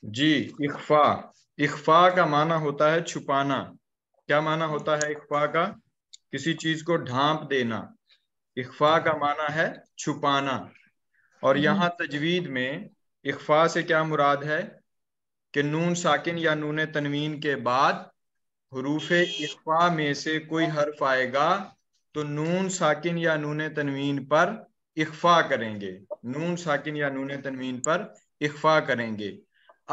جی اخفا، اخفا کا معنی ہوتا ہے چھپانا. کیا معنی ہوتا ہے اخفا کا؟ کسی چیز کو ڈھانپ دینا. اخفا کا معنی ہے چھپانا. اور یہاں تجوید میں اخفا سے کیا مراد ہے کہ نون ساکن یا نون تنوین کے بعد حروف اخفا میں سے کوئی حرف آئے گا تو نون ساکن یا نون تنوین پر اخفا کریں گے. نون ساکن یا نون تنوین پر اخفا کریں گے.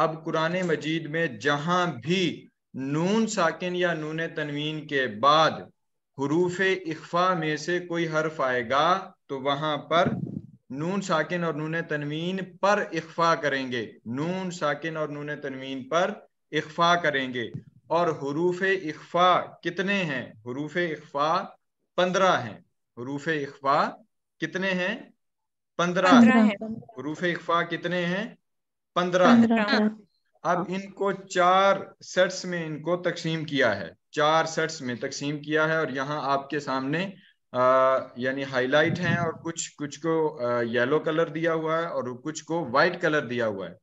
اب قرآن مجید میں جہاں بھی نون ساکن یا نون تنوین کے بعد حروف اخفا میں سے کوئی حرف آئے گا تو وہاں پر نون ساکن اور نون تنوین پر اخفا کریں گے. نون ساکن اور نون تنوین پر اخفا کریں گے. اور حروف اخفا کتنے ہیں؟ حروف اخفا 15 ہیں. حروف اخفا کتنے ہیں؟ 15 ہیں. حروف اخفا کتنے ہیں؟ 15 ہیں. اب ان کو 4 سیٹس میں ان کو تقسیم کیا ہے. 4 سیٹس میں تقسیم کیا ہے اور یہاں آپ کے سامنے یعنی ہائی لائٹ ہیں اور کچھ کو یلو کلر دیا ہوا ہے اور کچھ کو وائٹ کلر دیا ہوا ہے.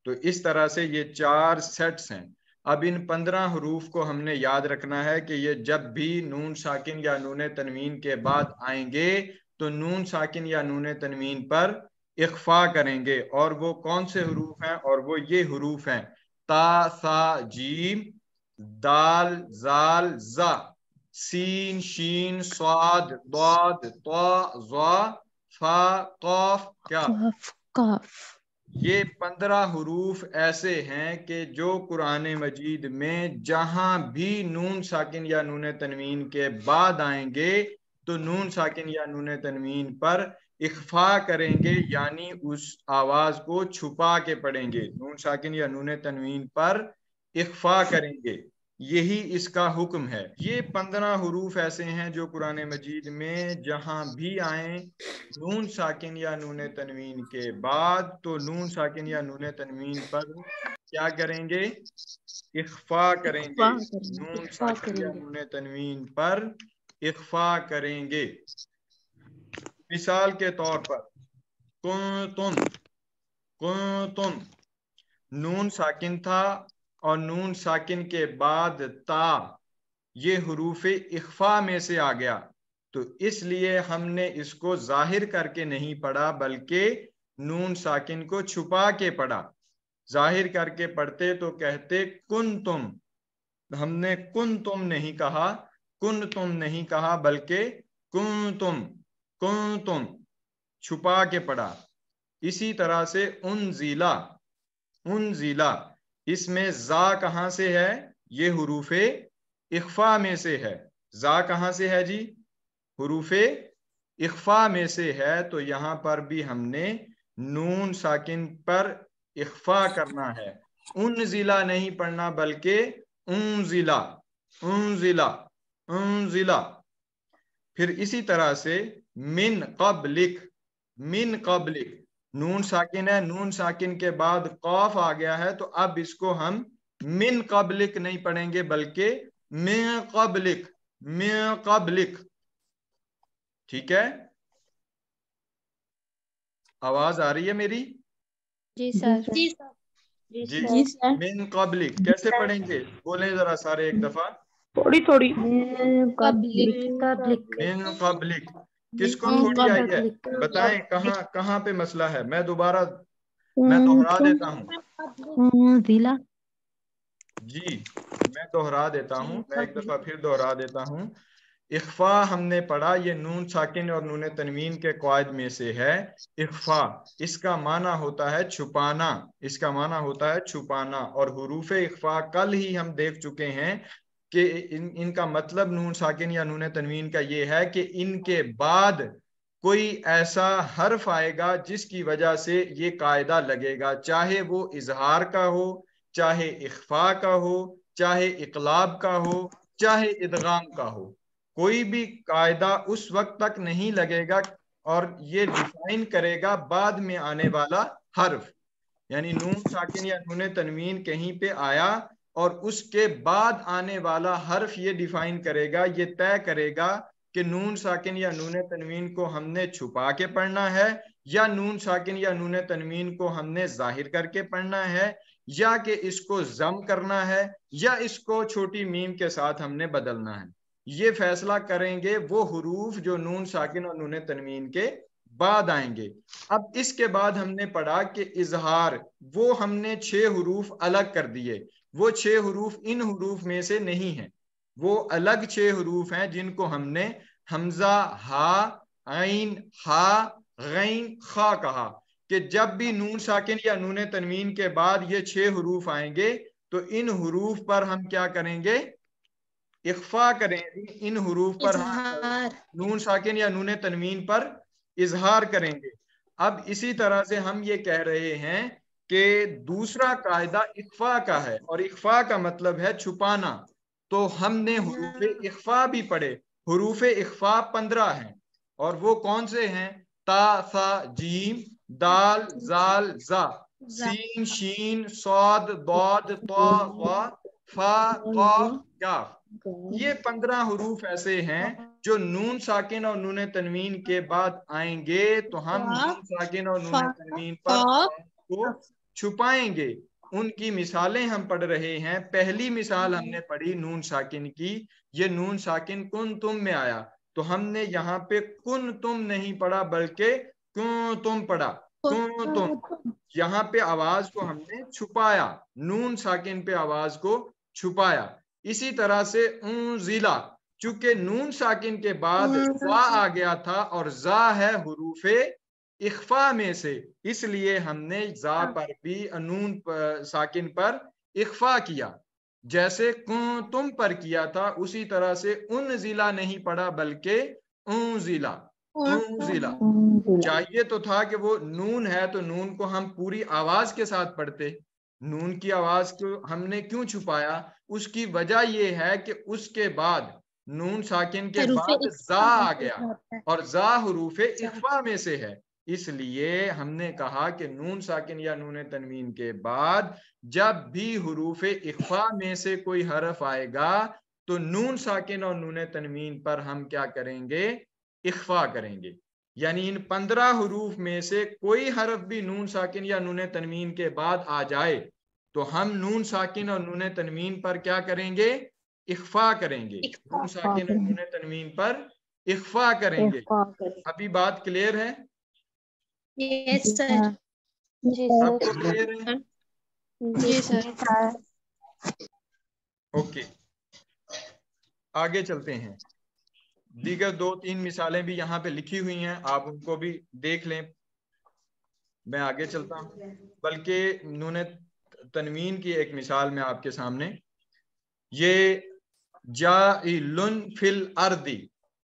تو اس طرح سے یہ 4 سیٹس ہیں. اب ان 15 حروف کو ہم نے یاد رکھنا ہے کہ یہ جب بھی نون ساکن یا نون تنوین کے بعد آئیں گے تو نون ساکن یا نون تنوین پر اخفا کریں گے. اور وہ کون سے حروف ہیں؟ اور وہ یہ حروف ہیں: تا، ثا، جیم، دال، زال، زا، سین، شین، صاد، ضاد، طا، ظا، فا، قاف، کاف. یہ 15 حروف ایسے ہیں کہ جو قرآن مجید میں جہاں بھی نون ساکن یا نون تنوین کے بعد آئیں گے تو نون ساکن یا نون تنوین پر اخفا کریں گے، یعنی اس آواز کو چھپا کے پڑھیں گے. نون ساکن یا نون تنوین پر اخفا کریں گے. یہی اس کا حکم ہے. یہ 15 حروف ایسے ہیں جو قرآن مجید میں جہاں بھی آئیں نون ساکن یا نون تنوین کے بعد تو نون ساکن یا نون تنوین پر کیا کریں گے؟ اخفا کریں گے. نون ساکن یا نون تنوین پر اخفا کریں گے. مثال کے طور پر کنتم، نون ساکن تھا اور نون ساکن کے بعد تا، یہ حروف اخفا میں سے آ گیا تو اس لیے ہم نے اس کو ظاہر کر کے نہیں پڑھا بلکہ نون ساکن کو چھپا کے پڑھا. ظاہر کر کے پڑھتے تو کہتے کنتم. ہم نے کنتم نہیں کہا، کنتم نہیں کہا بلکہ کنتم چھپا کے پڑھا. اسی طرح سے انزلہ، اس میں زا کہاں سے ہے؟ یہ حروف اخفا میں سے ہے. زا کہاں سے ہے جی؟ حروف اخفا میں سے ہے. تو یہاں پر بھی ہم نے نون ساکن پر اخفا کرنا ہے. انزلہ نہیں پڑھنا بلکہ انزلہ. پھر اسی طرح سے من قبلک، نون ساکن ہے، نون ساکن کے بعد قاف آ گیا ہے تو اب اس کو ہم من قبلک نہیں پڑھیں گے بلکہ من قبلک. ٹھیک ہے؟ آواز آ رہی ہے میری؟ جی سر. جی من قبلک کیسے پڑھیں گے؟ بولیں ذرا سارے ایک دفعہ. تھوڑی من قبلک. کس کو تھوڑی آئی ہے؟ بتائیں کہاں پہ مسئلہ ہے؟ میں دوہرا دیتا ہوں. جی میں دوہرا دیتا ہوں، میں ایک دفعہ پھر دوہرا دیتا ہوں. اخفا ہم نے پڑھا، یہ نون ساکن اور نون تنوین کے قواعد میں سے ہے. اخفا اس کا معنی ہوتا ہے چھپانا، اس کا معنی ہوتا ہے چھپانا. اور حروف اخفا کل ہی ہم دیکھ چکے ہیں کہ ان کا مطلب نون ساکن یا نون تنوین کا یہ ہے کہ ان کے بعد کوئی ایسا حرف آئے گا جس کی وجہ سے یہ قاعدہ لگے گا، چاہے وہ اظہار کا ہو، چاہے اخفا کا ہو، چاہے اقلاب کا ہو، چاہے ادغام کا ہو. کوئی بھی قاعدہ اس وقت تک نہیں لگے گا اور یہ ڈیفائن کرے گا بعد میں آنے والا حرف. یعنی نون ساکن یا نون تنوین کہیں پہ آیا اور اس کے بعد آنے والا حرف یہ ڈیفائن کرے گا، یہ طے کرے گا کہ نون ساکن یا نون تنوین کو ہم نے چھپا کے پڑھنا ہے یا نون ساکن یا نون تنوین کو ہم نے ظاہر کر کے پڑھنا ہے یا کہ اس کو ضم کرنا ہے یا اس کو چھوٹی میم کے ساتھ ہم نے بدلنا ہے. یہ فیصلہ کریں گے وہ حروف جو نون ساکن اور نون تنوین کے بعد آئیں گے. اب اس کے بعد ہم نے پڑھا کہ اظہار، وہ ہم نے 6 حروف الگ کر دیے. وہ 6 حروف ان حروف میں سے نہیں ہیں، وہ الگ 6 حروف ہیں جن کو ہم نے حمزہ، ہا، عین، ہا، غین، خا کہا کہ جب بھی نون ساکن یا نون تنوین کے بعد یہ 6 حروف آئیں گے تو ان حروف پر ہم کیا کریں گے؟ اخفا کریں گے. ان حروف پر ہم نون ساکن یا نون تنوین پر اظہار کریں گے. اب اسی طرح سے ہم یہ کہہ رہے ہیں کہ دوسرا قاعدہ اخفا کا ہے، اور اخفا کا مطلب ہے چھپانا. تو ہم نے حروف اخفا بھی پڑھے. حروف اخفا 15 ہیں، اور وہ کون سے ہیں؟ تا، ثا، جیم، دال، زال، زا، سین، شین، صاد، ضاد، طا، ظا، فا، قاف، کاف. یہ 15 حروف ایسے ہیں جو نون ساکن اور نون تنوین کے بعد آئیں گے تو ہم نون ساکن اور نون تنوین پر کو چھپائیں گے. ان کی مثالیں ہم پڑھ رہے ہیں. پہلی مثال ہم نے پڑھی نون ساکن کی، یہ نون ساکن کن تم میں آیا، تو ہم نے یہاں پہ کن تم نہیں پڑھا بلکہ کن تم پڑھا. کن تم، یہاں پہ آواز کو ہم نے چھپایا، نون ساکن پہ آواز کو چھپایا. اسی طرح سے انزلہ، چونکہ نون ساکن کے بعد زا آ گیا تھا اور زا ہے حروف اخفا میں سے، اس لیے ہم نے زا پر بھی نون ساکن پر اخفا کیا. جیسے تم پر کیا تھا اسی طرح سے انزلہ نہیں پڑھا بلکہ انزلہ. انزلہ چاہیے تو تھا کہ وہ نون ہے تو نون کو ہم پوری آواز کے ساتھ پڑھتے. نون کی آواز کو ہم نے کیوں چھپایا؟ اس کی وجہ یہ ہے کہ اس کے بعد نون ساکن کے بعد زا آ گیا اور زا حروف اخفا میں سے ہے. اس لیے ہم نے کہا کہ نون ساکن یا نون تنوین کے بعد جب بھی حروف اخفا میں سے کوئی حرف آئے گا تو نون ساکن اور نون تنوین پر ہم کیا کریں گے؟ اخفا کریں گے. یعنی ان 15 حروف میں سے کوئی حرف بھی نون ساکن یا نون تنوین کے بعد آ جائے تو ہم نون ساکن اور نون تنوین پر کیا کریں گے؟ اخفا کریں گے. نون ساکن اور نون تنوین پر اخفا کریں گے. ابھی بات کلیئر ہے؟ یس سر. آپ کو کلیئر ہے؟ جی سر. اوکے، آگے چلتے ہیں. دیگر 2-3 مثالیں بھی یہاں پہ لکھی ہوئی ہیں، آپ ان کو بھی دیکھ لیں. میں آگے چلتا ہوں. بلکہ نون تنوین کی ایک مثال میں آپ کے سامنے، یہ جاعلن فی الارض،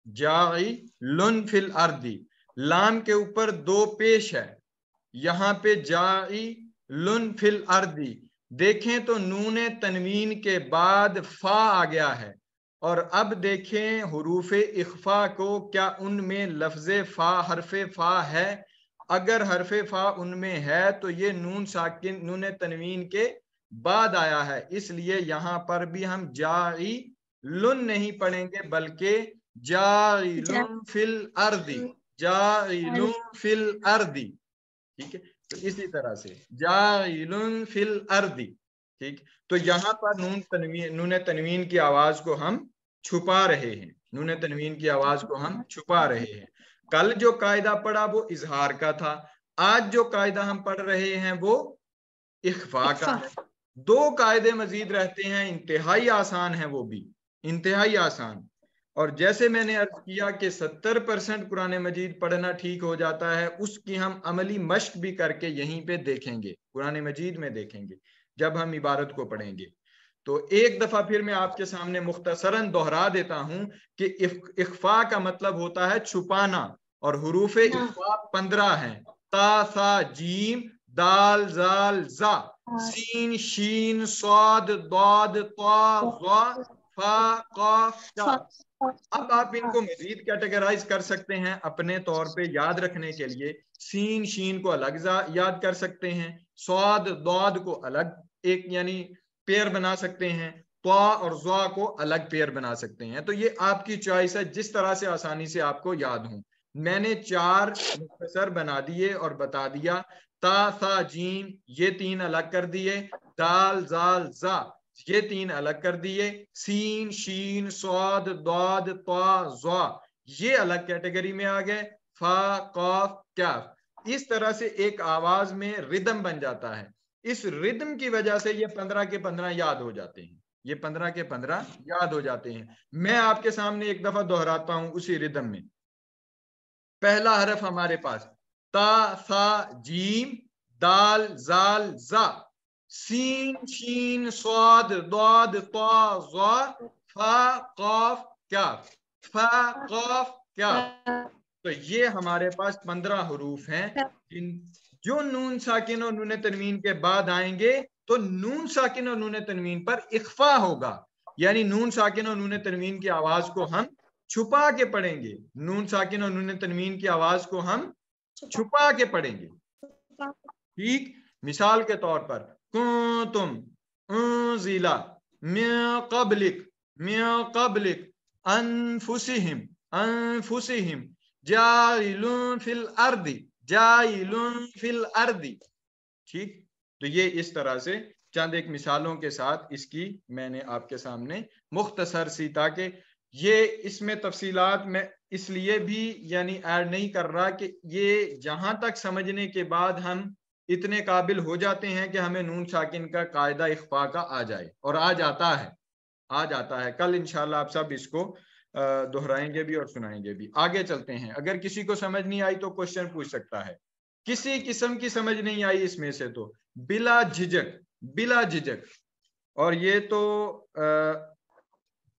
جاعلن فی الارض، لام کے اوپر 2 پیش ہے. یہاں پہ جاعلن فی الارض دیکھیں تو نون تنوین کے بعد فا آ گیا ہے، اور اب دیکھیں حروف اخفا کو، کیا ان میں لفظ فا، حرف فا ہے؟ اگر حرف فا ان میں ہے تو یہ نون ساکن نون تنوین کے بعد آیا ہے، اس لیے یہاں پر بھی ہم جاعلن نہیں پڑھیں گے بلکہ جاعلن فی الارض، جاعلن فی الارض. ٹھیک ہے، تو اسی طرح سے جاعلن فی الارض. ٹھیک، تو یہاں پر نون تنوین کی آواز کو ہم چھپا رہے ہیں، نون تنوین کی آواز کو ہم چھپا رہے ہیں. کل جو قاعدہ پڑھا وہ اظہار کا تھا، آج جو قاعدہ ہم پڑھ رہے ہیں وہ اخفا کا ہے. 2 قاعدے مزید رہتے ہیں، انتہائی آسان ہیں، وہ بھی انتہائی آسان. اور جیسے میں نے عرض کیا کہ 70% قرآن مجید پڑھنا ٹھیک ہو جاتا ہے، اس کی ہم عملی مشق بھی کر کے یہیں پہ دیکھیں گے، قرآن مجید میں دیکھیں گے جب ہم عبارت کو پڑھیں گے. تو ایک دفعہ پھر میں آپ کے سامنے مختصراً دہرا دیتا ہوں کہ اخفا کا مطلب ہوتا ہے چھپانا، اور حروف اخفا 15 ہیں: تا، ثا، جیم، دال، زال، زا، سین، شین، صاد، ضاد، طا، ظا، فا، قاف، کاف. اب آپ ان کو مزید کیٹیگرائز کر سکتے ہیں اپنے طور پہ یاد رکھنے کے لیے. سین، شین کو الگ یاد کر سکتے ہیں، صاد، ضاد کو الگ ایک یعنی پیر بنا سکتے ہیں، طا اور ظا کو الگ پیر بنا سکتے ہیں. تو یہ آپ کی چوائس ہے، جس طرح سے آسانی سے آپ کو یاد ہوں. میں نے 4 مختصر بنا دیے اور بتا دیا. تا، ثا، جیم یہ 3 الگ کر دیے، دال زال زا یہ 3 الگ کر دیے. سین شین صاد ضاد طا ظا یہ الگ کیٹیگری میں آ گئے. فا قاف کاف. اس طرح سے ایک آواز میں ردم بن جاتا ہے. اس ردم کی وجہ سے یہ 15 کے 15 یاد ہو جاتے ہیں. یہ 15 کے 15 یاد ہو جاتے ہیں. میں آپ کے سامنے ایک دفعہ دہراتا ہوں اسی ردم میں. پہلا حرف ہمارے پاس تا ثا جیم دال زال زا سین شین صاد ضاد طا ظا فا قاف کاف. فا قاف کاف. تو یہ ہمارے پاس 15 حروف ہیں جو نون ساکن اور نون تنوین کے بعد آئیں گے تو نون ساکن اور نون تنوین پر اخفا ہوگا. یعنی نون ساکن اور نون تنوین کی آواز کو ہم چھپا کے پڑھیں گے. نون ساکن اور نون تنوین کی آواز کو ہم چھپا کے پڑھیں گے. ٹھیک. مثال کے طور پر کنتم انزلا من قبلک انفسہم جائلون فی الارض. ٹھیک. تو یہ اس طرح سے چند ایک مثالوں کے ساتھ اس کی میں نے آپ کے سامنے مختصر سی, تاکہ یہ اس میں تفصیلات میں اس لیے بھی یعنی ایڈ نہیں کر رہا کہ یہ جہاں تک سمجھنے کے بعد ہم اتنے قابل ہو جاتے ہیں کہ ہمیں نون ساکن کا قاعدہ اخفاء کا آ جائے, اور آ جاتا ہے. کل انشاءاللہ آپ سب اس کو دہرائیں گے بھی اور سنائیں گے بھی. آگے چلتے ہیں. اگر کسی کو سمجھ نہیں آئی تو کوشچن پوچھ سکتا ہے. کسی قسم کی سمجھ نہیں آئی اس میں سے تو بلا جھجک. اور یہ تو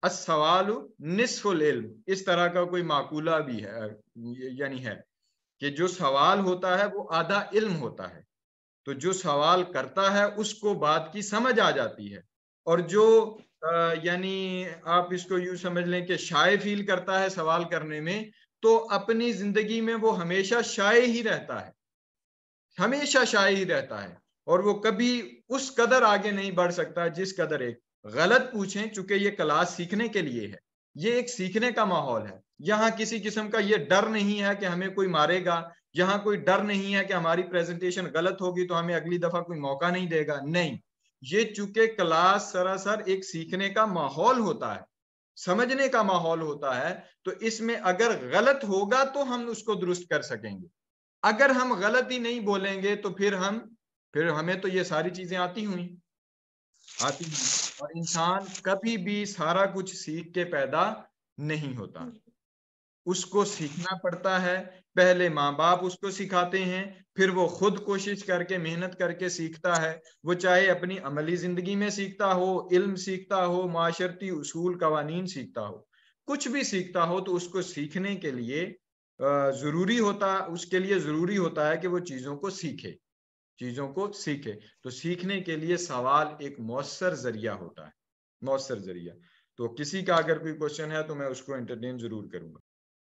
السوال نصف العلم اس طرح کا کوئی معقولہ بھی ہے, یعنی ہے کہ جو سوال ہوتا ہے وہ آدھا علم ہوتا ہے. تو جو سوال کرتا ہے اس کو بات کی سمجھ آ جاتی ہے, اور جو یعنی آپ اس کو یوں سمجھ لیں کہ شائع فیل کرتا ہے سوال کرنے میں, تو اپنی زندگی میں وہ ہمیشہ شائع ہی رہتا ہے, اور وہ کبھی اس قدر آگے نہیں بڑھ سکتا جس قدر ایک غلط پوچھیں. چونکہ یہ کلاس سیکھنے کے لیے ہے, یہ ایک سیکھنے کا ماحول ہے. یہاں کسی قسم کا یہ ڈر نہیں ہے کہ ہمیں کوئی مارے گا, یہاں کوئی ڈر نہیں ہے کہ ہماری پریزنٹیشن غلط ہوگی تو ہمیں اگلی دفعہ کوئی موقع نہیں دے گا. نہیں, یہ چونکہ کلاس سراسر ایک سیکھنے کا ماحول ہوتا ہے, سمجھنے کا ماحول ہوتا ہے, تو اس میں اگر غلط ہوگا تو ہم اس کو درست کر سکیں گے. اگر ہم غلط ہی نہیں بولیں گے تو پھر ہمیں تو یہ ساری چیزیں آتی ہیں. اور انسان کبھی بھی سارا کچھ سیکھ کے پیدا نہیں ہوتا, اس کو سیکھنا پڑتا ہے. پہلے ماں باپ اس کو سکھاتے ہیں, پھر وہ خود کوشش کر کے محنت کر کے سیکھتا ہے. وہ چاہے اپنی عملی زندگی میں سیکھتا ہو, علم سیکھتا ہو, معاشرتی اصول قوانین سیکھتا ہو, کچھ بھی سیکھتا ہو, تو اس کو سیکھنے کے لیے ضروری ہوتا ہے کہ وہ چیزوں کو سیکھے. تو سیکھنے کے لیے سوال ایک مؤثر ذریعہ ہوتا ہے. تو کسی کا اگر کوئی کوشچن ہے تو میں اس کو انٹرٹین ضرور کروں گا.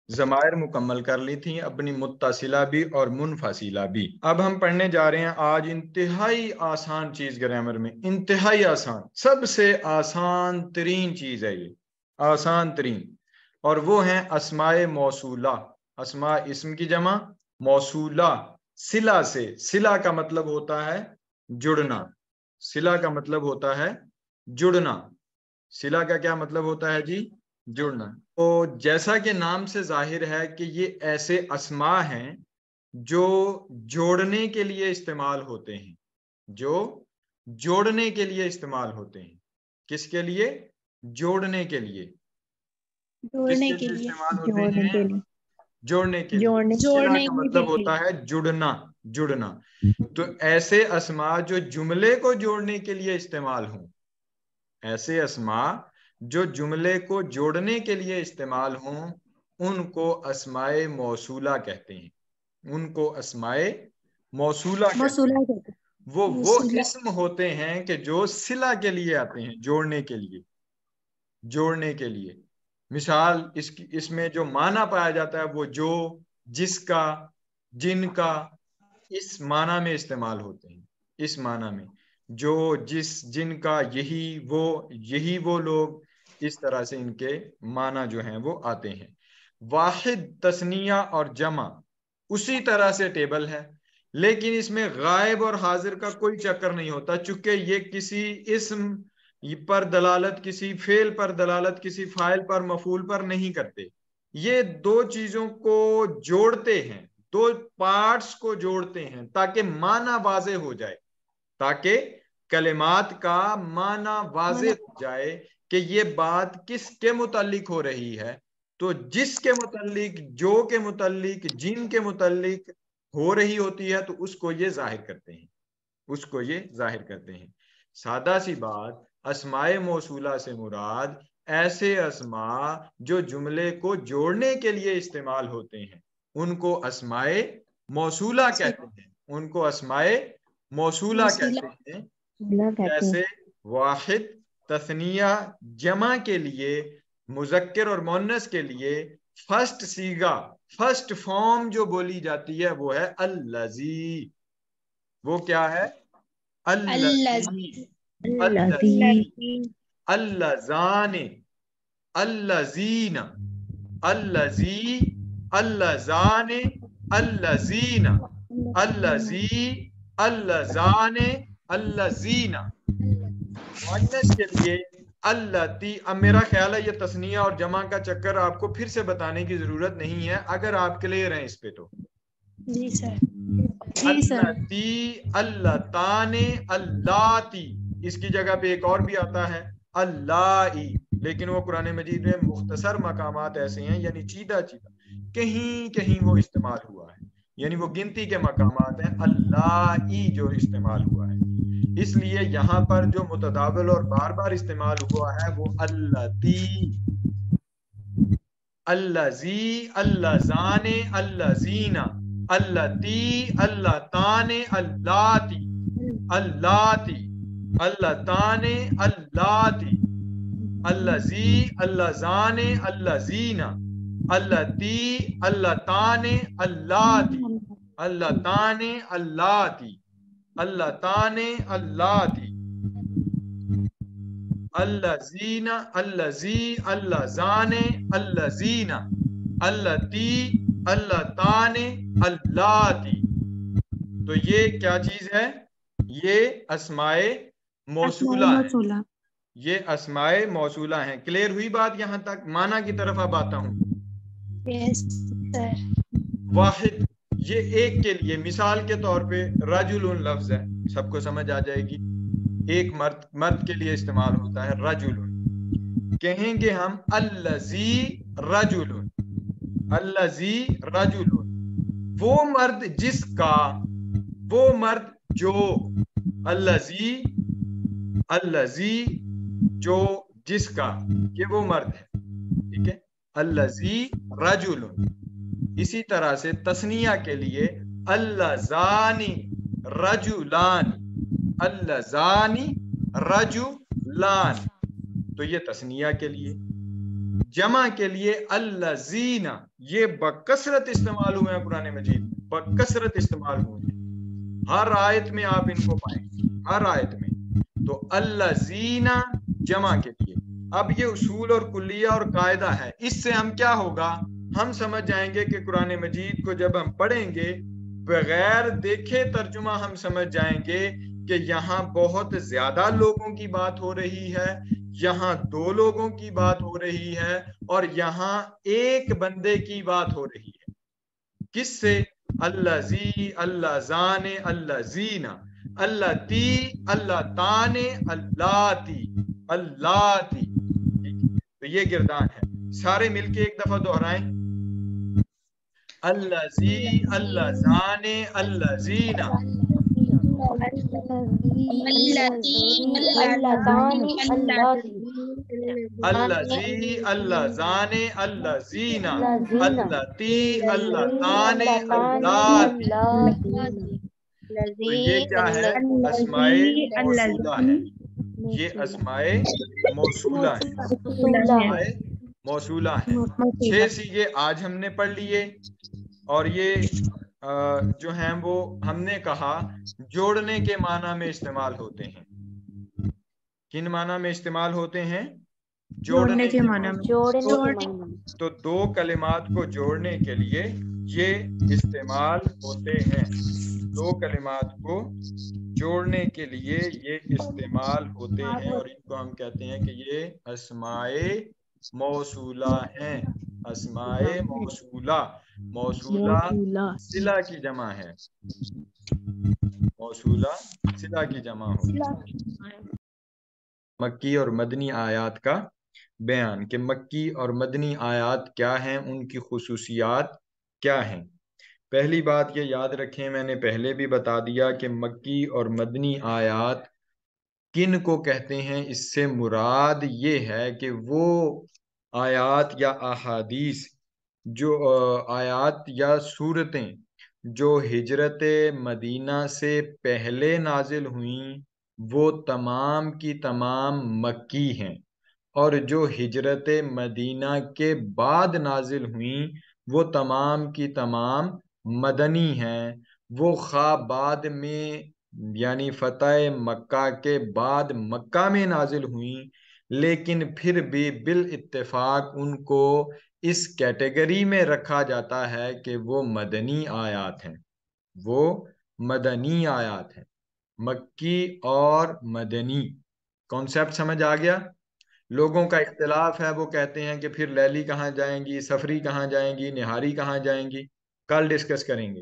ضمائر مکمل کر لی تھی, اپنی متصلہ بھی اور منفصلہ بھی. اب ہم پڑھنے جا رہے ہیں آج انتہائی آسان چیز گرامر میں, انتہائی آسان, سب سے آسان ترین چیز ہے یہ, آسان ترین, اور وہ ہیں اسماء موصولہ. اسماء اسم کی جمع, موصولہ صلہ سے. صلہ کا مطلب ہوتا ہے جڑنا. صلہ کا مطلب ہوتا ہے جڑنا. صلہ کا کیا مطلب ہوتا ہے جی؟ جڑنا. تو جیسا کہ نام سے ظاہر ہے کہ یہ ایسے اسماء ہیں جو جوڑنے کے لیے استعمال ہوتے ہیں, جو جوڑنے کے لیے استعمال ہوتے ہیں. کس کے لیے؟ جوڑنے کے لیے. جوڑنے کے لیے. جوڑنے کے لیے. صلہ کا مطلب ہوتا ہے جڑنا. تو ایسے اسماء جو جملے کو جوڑنے کے لیے استعمال ہوں, ایسے اسماء جو جملے کو جوڑنے کے لیے استعمال ہوں, ان کو اسماء موصولہ کہتے ہیں. ان کو اسماء موصولہ کہتے ہیں. وہ اسم ہوتے ہیں کہ جو صلہ کے لیے آتے ہیں, جوڑنے کے لیے. مثال اس میں جو معنی پایا جاتا ہے وہ جو, جس کا, جن کا, اس معنی میں استعمال ہوتے ہیں. اس معنی میں جو, جس, جن کا, یہی وہ لوگ, اس طرح سے ان کے معنی جو ہیں وہ آتے ہیں. واحد, تثنیہ اور جمع اسی طرح سے ٹیبل ہے. لیکن اس میں غائب اور حاضر کا کوئی چکر نہیں ہوتا، چونکہ یہ کسی اسم پر دلالت، کسی فعل پر دلالت، کسی فاعل پر، مفعول پر نہیں کرتے. یہ دو چیزوں کو جوڑتے ہیں، دو پارٹس کو جوڑتے ہیں تاکہ معنی واضح ہو جائے، تاکہ کلمات کا معنی واضح ہو جائے کہ یہ بات کس کے متعلق ہو رہی ہے. تو جس کے متعلق، جو کے متعلق، جن کے متعلق ہو رہی ہوتی ہے تو اس کو یہ ظاہر کرتے ہیں، اس کو یہ ظاہر کرتے ہیں. سادہ سی بات، اسماء موصولہ سے مراد ایسے اسماء جو جملے کو جوڑنے کے لیے استعمال ہوتے ہیں ان کو اسماء موصولہ کہتے ہیں، ان کو اسماء موصولہ کہتے ہیں. جیسے واحد، تثنیہ، جمع کے لیے، مذکر اور مؤنث کے لیے فرسٹ صیغہ، فرسٹ فارم جو بولی جاتی ہے وہ ہے الذی. وہ کیا ہے؟ الذی، اللذان، الذین، الذی، اللذان، الذین، الذی، اللذان، الذین. مؤنث کے لیے اللتی. اب میرا خیال ہے یہ تثنیہ اور جمع کا چکر آپ کو پھر سے بتانے کی ضرورت نہیں ہے اگر آپ کلیئر ہیں اس پہ تو. جی سر. اللتی، اللتان، اللاتی. اس کی جگہ پہ ایک اور بھی آتا ہے اللائی، لیکن وہ قرآن مجید میں مختصر مقامات ایسے ہیں، یعنی چیدہ کہیں کہیں وہ استعمال ہوا ہے، یعنی وہ گنتی کے مقامات ہیں اللائی جو استعمال ہوا ہے. اس لیے یہاں پر جو متداول اور بار بار استعمال ہوا ہے وہ اللتی، الذی، اللذان، اللذین، اللتی، اللتان، اللاتی، اللاتی، اللتان، اللاتی، الذی، اللذان، اللذین، اللتی، اللتان، اللاتی، اللتان، اللاتی، اللتان، اللاتی، الذین، الذی، اللذان، اللذین، اللتی، اللتان، اللاتی. تو یہ کیا چیز ہے؟ یہ اسماء موصولہ ہیں، یہ اسماء موصولہ ہیں. کلیئر ہوئی بات یہاں تک؟ معنی کی طرف اب آتا ہوں. واحد، یہ ایک کے لیے، مثال کے طور پہ رجل لفظ ہے، سب کو سمجھ آ جائے گی، ایک مرد کے لیے استعمال ہوتا ہے رجل. کہیں گے ہم الذی رجل، الذی رجل، وہ مرد جس کا، وہ مرد جو، الذی، الذی جو، جس کا، یہ وہ مرد ہے. ٹھیک ہے، الذی رجل. اسی طرح سے تثنیہ کے لیے اللذانی رجلان، اللذانی رجلان، تو یہ تثنیہ کے لیے. جمع کے لیے الذین، یہ بکثرت استعمال ہوئے ہیں قرآن مجید میں، بکثرت استعمال ہوئے ہیں، ہر آیت میں آپ ان کو پائیں گے، ہر آیت میں. تو الذین جمع کے لیے. اب یہ اصول اور کلیہ اور قاعدہ ہے، اس سے ہم کیا ہوگا، ہم سمجھ جائیں گے کہ قرآن مجید کو جب ہم پڑھیں گے بغیر دیکھے ترجمہ ہم سمجھ جائیں گے کہ یہاں بہت زیادہ لوگوں کی بات ہو رہی ہے، یہاں دو لوگوں کی بات ہو رہی ہے، اور یہاں ایک بندے کی بات ہو رہی ہے. کس سے؟ الذی، اللذان، اللذین، اللتی، اللتان، اللاتی، اللاتی. تو یہ گردان ہے. سارے مل کے ایک دفعہ دہرائیں، الذی، اللذان، اللذین، الذی، اللذان، اللذین، اللتی، اللتان، اللاتی. تو یہ کیا ہے؟ اسماء موصولہ ہے، یہ اسماء موصولہ ہیں، اسماء موصولہ ہیں. 6 صیغے آج ہم نے پڑھ لیے، اور یہ جو ہیں وہ ہم نے کہا جوڑنے کے معنی میں استعمال ہوتے ہیں. کن معنی میں استعمال ہوتے ہیں؟ جوڑنے کے معنی میں. تو دو کلمات کو جوڑنے کے لیے یہ استعمال ہوتے ہیں. دو کلمات کو جوڑنے کے لیے یہ استعمال ہوتے ہیں اور ان کو ہم کہتے ہیں کہ یہ اسماء موصولہ ہیں. اسماء موصولہ. موصولہ صلہ کی جمع ہے. موصولہ صلہ کی جمع ہوتی ہے. مکی اور مدنی آیات کا بیان کہ مکی اور مدنی آیات کیا ہیں، ان کی خصوصیات کیا ہیں. پہلی بات یہ یاد رکھیں، میں نے پہلے بھی بتا دیا کہ مکی اور مدنی آیات کن کو کہتے ہیں. اس سے مراد یہ ہے کہ وہ آیات یا احادیث جو آیات یا سورتیں جو ہجرت مدینہ سے پہلے نازل ہوئیں وہ تمام کی تمام مکی ہیں، اور جو ہجرت مدینہ کے بعد نازل ہوئیں وہ تمام کی تمام مدنی ہیں. وہ خواہ بعد میں یعنی فتح مکہ کے بعد مکہ میں نازل ہوئیں، لیکن پھر بھی بالاتفاق ان کو اس کیٹیگری میں رکھا جاتا ہے کہ وہ مدنی آیات ہیں. وہ مدنی آیات ہیں. مکی اور مدنی کانسیپٹ سمجھ آ گیا. لوگوں کا اختلاف ہے، وہ کہتے ہیں کہ پھر لیلی کہاں جائیں گی، سفری کہاں جائیں گی، نہاری کہاں جائیں گی. کل ڈسکس کریں گے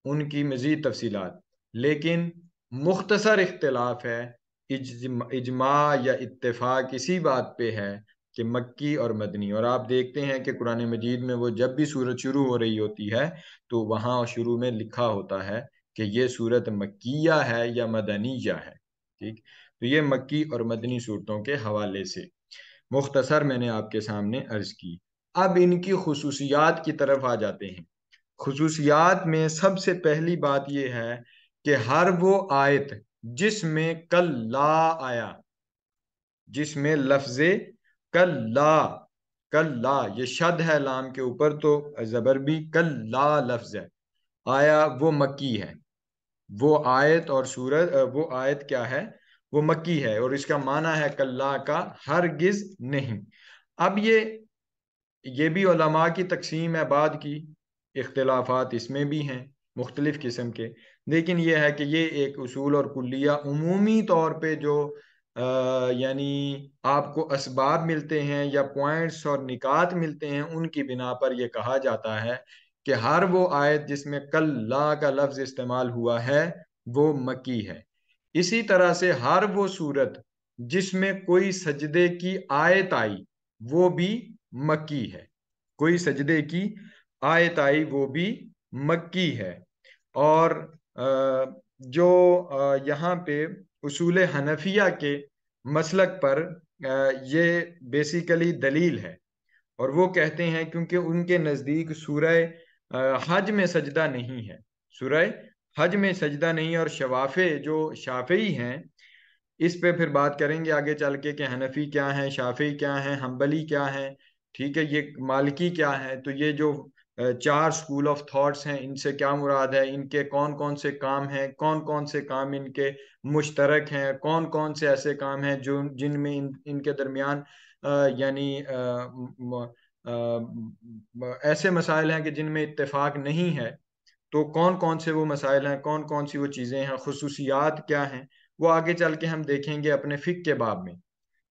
ان کی مزید تفصیلات. لیکن مختصر اختلاف ہے، اجماع یا اتفاق اسی بات پہ ہے کہ مکی اور مدنی. اور آپ دیکھتے ہیں کہ قرآن مجید میں وہ جب بھی سورت شروع ہو رہی ہوتی ہے تو وہاں شروع میں لکھا ہوتا ہے کہ یہ سورت مکیہ ہے یا مدنیہ ہے. ٹھیک، تو یہ مکی اور مدنی صورتوں کے حوالے سے مختصر میں نے آپ کے سامنے عرض کی. اب ان کی خصوصیات کی طرف آ جاتے ہیں. خصوصیات میں سب سے پہلی بات یہ ہے کہ ہر وہ آیت جس میں کلا آیا، جس میں لفظ کلا، کلا یہ شد ہے لام کے اوپر تو زبر بھی، کلا لفظ ہے آیا، وہ مکی ہے. وہ آیت اور سورت وہ آیت کیا ہے؟ وہ مکی ہے، اور اس کا معنی ہے کلا کا ہرگز نہیں. اب یہ بھی علماء کی تقسیم ہے، بعد کی اختلافات اس میں بھی ہیں مختلف قسم کے. لیکن یہ ہے کہ یہ ایک اصول اور کلیہ عمومی طور پہ جو یعنی آپ کو اسباب ملتے ہیں یا پوائنٹس اور نکات ملتے ہیں، ان کی بنا پر یہ کہا جاتا ہے کہ ہر وہ آیت جس میں کلا کا لفظ استعمال ہوا ہے وہ مکی ہے. اسی طرح سے ہر وہ صورت جس میں کوئی سجدے کی آیت آئی وہ بھی مکی ہے. کوئی سجدے کی آیت آئی وہ بھی مکی ہے. اور جو یہاں پہ اصول حنفیہ کے مسلک پر یہ بیسیکلی دلیل ہے، اور وہ کہتے ہیں کیونکہ ان کے نزدیک سورہ حج میں سجدہ نہیں ہے، سورہ حج میں سجدہ نہیں. اور شوافع جو شافعی ہیں، اس پہ پھر بات کریں گے آگے چل کے کہ حنفی کیا ہیں، شافعی کیا ہیں، حنبلی کیا ہیں، ٹھیک ہے، یہ مالکی کیا ہے. تو یہ جو چار سکول آف تھاٹس ہیں، ان سے کیا مراد ہے، ان کے کون کون سے کام ہیں، کون کون سے کام ان کے مشترک ہیں، کون کون سے ایسے کام ہیں جو جن میں ان کے درمیان یعنی ایسے مسائل ہیں کہ جن میں اتفاق نہیں ہے. تو کون کون سے وہ مسائل ہیں، کون کون سی وہ چیزیں ہیں، خصوصیات کیا ہیں، وہ آگے چل کے ہم دیکھیں گے اپنے فقہ کے باب میں.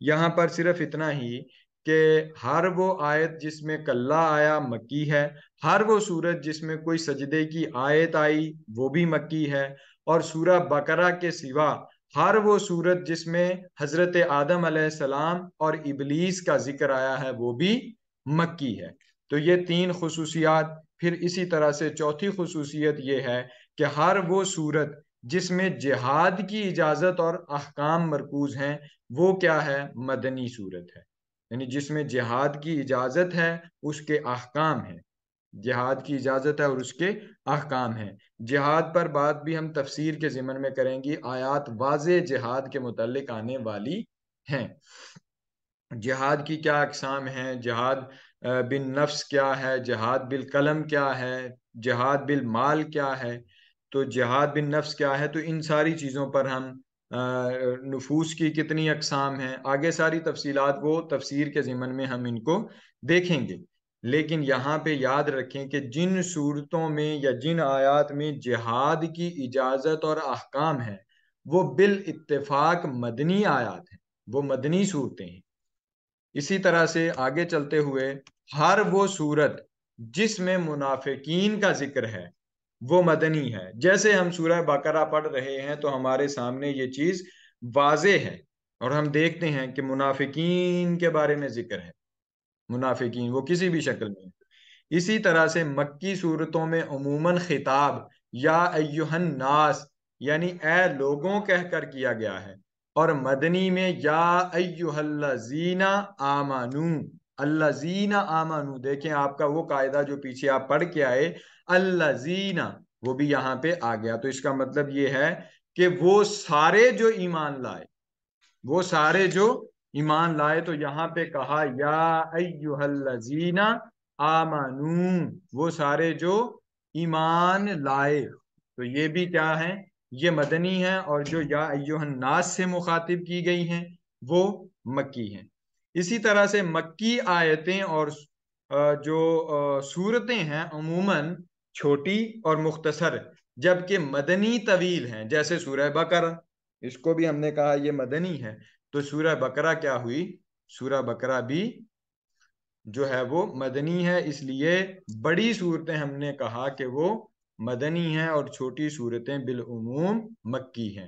یہاں پر صرف اتنا ہی کہ ہر وہ آیت جس میں کلا آیا مکی ہے، ہر وہ سورت جس میں کوئی سجدے کی آیت آئی وہ بھی مکی ہے. اور سورہ بقرہ کے سوا ہر وہ سورت جس میں حضرت آدم علیہ السلام اور ابلیس کا ذکر آیا ہے وہ بھی مکی ہے. تو یہ تین خصوصیات. پھر اسی طرح سے چوتھی خصوصیت یہ ہے کہ ہر وہ سورت جس میں جہاد کی اجازت اور احکام مرکوز ہیں وہ کیا ہے؟ مدنی صورت ہے. یعنی جس میں جہاد کی اجازت ہے، اس کے احکام ہیں، جہاد کی اجازت ہے اور اس کے احکام ہیں. جہاد پر بات بھی ہم تفسیر کے ضمن میں کریں گی. آیات واضح جہاد کے متعلق آنے والی ہیں. جہاد کی کیا اقسام ہیں، جہاد بن نفس کیا ہے، جہاد بالقلم کیا ہے، جہاد بالمال کیا ہے، تو جہاد بن نفس کیا ہے. تو ان ساری چیزوں پر ہم نفوس کی کتنی اقسام ہیں، آگے ساری تفصیلات وہ تفسیر کے ضمن میں ہم ان کو دیکھیں گے. لیکن یہاں پہ یاد رکھیں کہ جن صورتوں میں یا جن آیات میں جہاد کی اجازت اور احکام ہے وہ بالاتفاق مدنی آیات ہیں، وہ مدنی صورتیں ہیں۔ اسی طرح سے آگے چلتے ہوئے ہر وہ صورت جس میں منافقین کا ذکر ہے وہ مدنی ہے۔ جیسے ہم سورہ بقرہ پڑھ رہے ہیں تو ہمارے سامنے یہ چیز واضح ہے، اور ہم دیکھتے ہیں کہ منافقین کے بارے میں ذکر ہے، منافقین وہ کسی بھی شکل میں۔ اسی طرح سے مکی صورتوں میں عموماً خطاب یا ایہا الناس یعنی اے لوگوں کہہ کر کیا گیا ہے، اور مدنی میں یا ایہا الذین آمنو، الذین آمنو، دیکھیں آپ کا وہ قاعدہ جو پیچھے آپ پڑھ کے آئے الذین، وہ بھی یہاں پہ آ گیا۔ تو اس کا مطلب یہ ہے کہ وہ سارے جو ایمان لائے، وہ سارے جو ایمان لائے، تو یہاں پہ کہا یا ایہا الذین آمنو، وہ سارے جو ایمان لائے، تو یہ بھی کیا ہے، یہ مدنی ہے، اور جو یا ایہا الناس سے مخاطب کی گئی ہیں وہ مکی ہیں۔ اسی طرح سے مکی آیتیں اور جو صورتیں ہیں عموماً چھوٹی اور مختصر، جبکہ مدنی طویل ہیں، جیسے سورہ بقرہ، اس کو بھی ہم نے کہا یہ مدنی ہے، تو سورہ بقرہ کیا ہوئی، سورہ بقرہ بھی جو ہے وہ مدنی ہے۔ اس لیے بڑی صورتیں ہم نے کہا کہ وہ مدنی ہیں اور چھوٹی صورتیں بالعموم مکی ہیں۔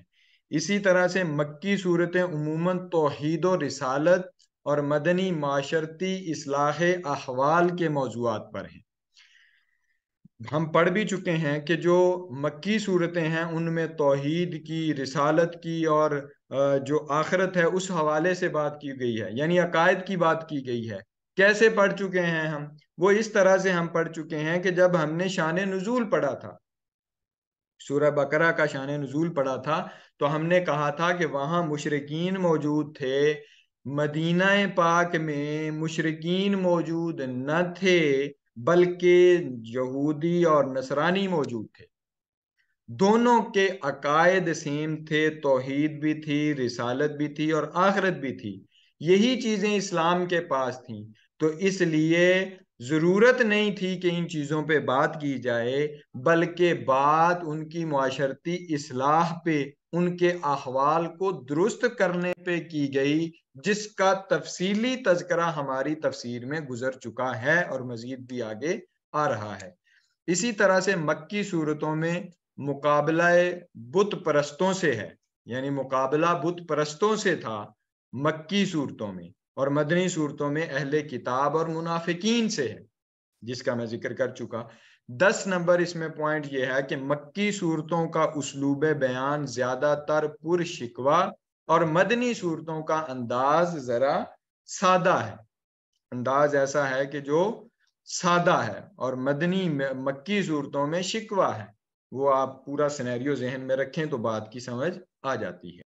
اسی طرح سے مکی صورتیں عموماً توحید و رسالت اور مدنی معاشرتی اصلاح احوال کے موضوعات پر ہیں۔ ہم پڑھ بھی چکے ہیں کہ جو مکی صورتیں ہیں ان میں توحید کی، رسالت کی اور جو آخرت ہے اس حوالے سے بات کی گئی ہے، یعنی عقائد کی بات کی گئی ہے۔ کیسے پڑھ چکے ہیں ہم؟ وہ اس طرح سے ہم پڑھ چکے ہیں کہ جب ہم نے شان نزول پڑھا تھا، سورہ بقرہ کا شان نزول پڑھا تھا، تو ہم نے کہا تھا کہ وہاں مشرکین موجود تھے، مدینہ پاک میں مشرکین موجود نہ تھے بلکہ یہودی اور نصرانی موجود تھے۔ دونوں کے عقائد سیم تھے، توحید بھی تھی، رسالت بھی تھی اور آخرت بھی تھی، یہی چیزیں اسلام کے پاس تھیں، تو اس لیے ضرورت نہیں تھی کہ ان چیزوں پہ بات کی جائے، بلکہ بات ان کی معاشرتی اصلاح پہ، ان کے احوال کو درست کرنے پہ کی گئی، جس کا تفصیلی تذکرہ ہماری تفسیر میں گزر چکا ہے اور مزید بھی آگے آ رہا ہے۔ اسی طرح سے مکی صورتوں میں مقابلہ بت پرستوں سے ہے، یعنی مقابلہ بت پرستوں سے تھا مکی صورتوں میں، اور مدنی صورتوں میں اہل کتاب اور منافقین سے ہے، جس کا میں ذکر کر چکا۔ 10 نمبر اس میں پوائنٹ یہ ہے کہ مکی صورتوں کا اسلوب بیان زیادہ تر پر شکوہ اور مدنی صورتوں کا انداز ذرا سادہ ہے، انداز ایسا ہے کہ جو سادہ ہے، اور مدنی مکی صورتوں میں شکوہ ہے۔ وہ آپ پورا سینیریو ذہن میں رکھیں تو بات کی سمجھ آ جاتی ہے۔